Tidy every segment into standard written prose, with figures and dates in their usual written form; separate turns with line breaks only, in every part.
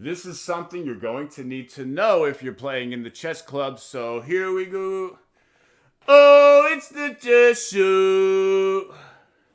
This is something you're going to need to know if you're playing in the chess club, so here we go. Oh, it's the chess show.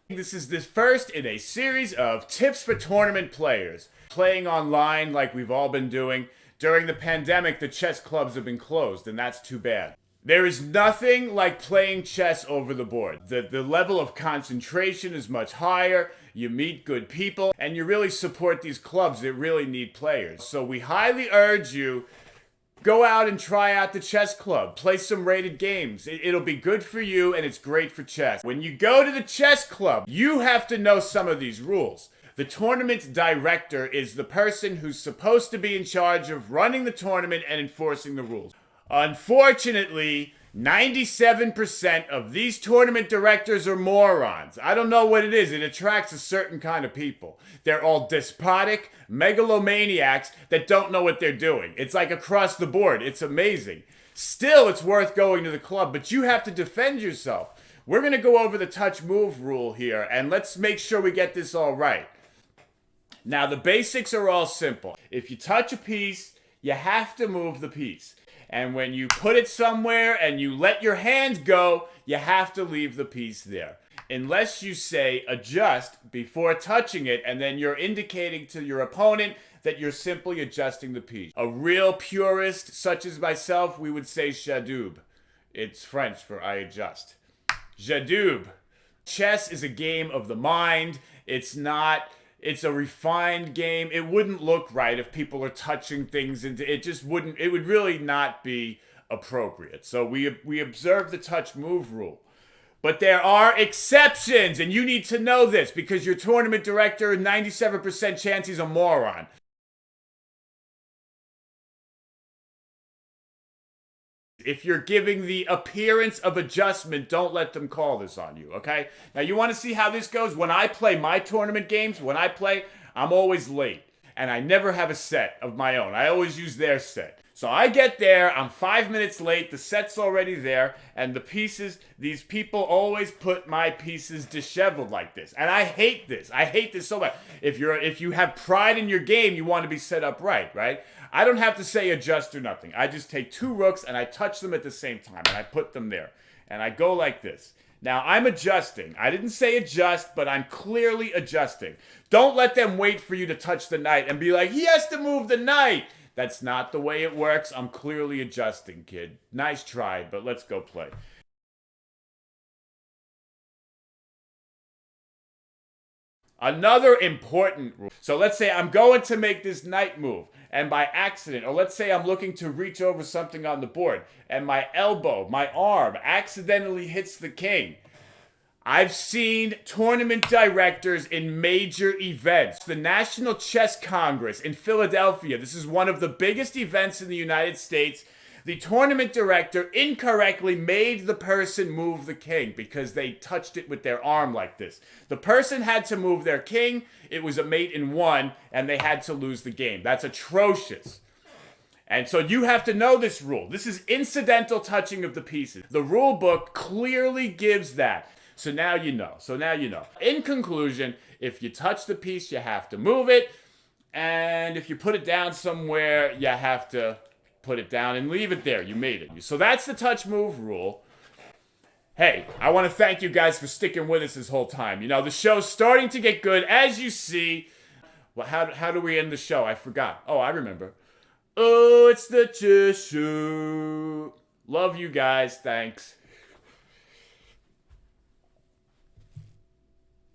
This is the first in a series of tips for tournament players. Playing online like we've all been doing. During the pandemic, the chess clubs have been closed, and that's too bad. There is nothing like playing chess over the board. The level of concentration is much higher, you meet good people, and you really support these clubs that really need players. So we highly urge you, go out and try out the chess club. Play some rated games. It'll be good for you, and it's great for chess. When you go to the chess club, you have to know some of these rules. The tournament director is the person who's supposed to be in charge of running the tournament and enforcing the rules. Unfortunately, 97% of these tournament directors are morons. I don't know what it is. It attracts a certain kind of people. They're all despotic megalomaniacs that don't know what they're doing. It's like across the board. It's amazing. Still, it's worth going to the club, but you have to defend yourself. We're going to go over the touch move rule here, and let's make sure we get this all right. Now, the basics are all simple. If you touch a piece, you have to move the piece. And when you put it somewhere and you let your hand go, you have to leave the piece there. Unless you say adjust before touching it, and then you're indicating to your opponent that you're simply adjusting the piece. A real purist, such as myself, we would say j'adoube. It's French for I adjust. J'adoube. Chess is a game of the mind. It's a refined game. It wouldn't look right if people are touching things into it. Just wouldn't. It would really not be appropriate. So we observe the touch move rule. But there are exceptions, and you need to know this because your tournament director, 97% chance he's a moron. If you're giving the appearance of adjustment, don't let them call this on you, okay? Now, you want to see how this goes? When I play my tournament games, I'm always late. And I never have a set of my own. I always use their set. So I get there, I'm 5 minutes late, the set's already there, and the pieces, these people always put my pieces disheveled like this. And I hate this. I hate this so much. If you have pride in your game, you want to be set up right? I don't have to say adjust or nothing. I just take two rooks and I touch them at the same time and I put them there. And I go like this. Now I'm adjusting. I didn't say adjust, but I'm clearly adjusting. Don't let them wait for you to touch the knight and be like, he has to move the knight. That's not the way it works. I'm clearly adjusting, kid. Nice try, but let's go play. Another important rule. So let's say I'm going to make this knight move, and by accident, or let's say I'm looking to reach over something on the board, and my elbow, my arm, accidentally hits the king. I've seen tournament directors in major events. The National Chess Congress in Philadelphia. This is one of the biggest events in the United States. The tournament director incorrectly made the person move the king because they touched it with their arm like this. The person had to move their king. It was a mate in one, and they had to lose the game. That's atrocious. And so you have to know this rule. This is incidental touching of the pieces. The rule book clearly gives that. So now you know. In conclusion, if you touch the piece, you have to move it. And if you put it down somewhere, you have to put it down and leave it there. You made it. So that's the touch move rule. Hey, I want to thank you guys for sticking with us this whole time. You know, the show's starting to get good, as you see. Well, how do we end the show? I forgot. Oh, I remember. Oh, it's the chess show. Love you guys. Thanks.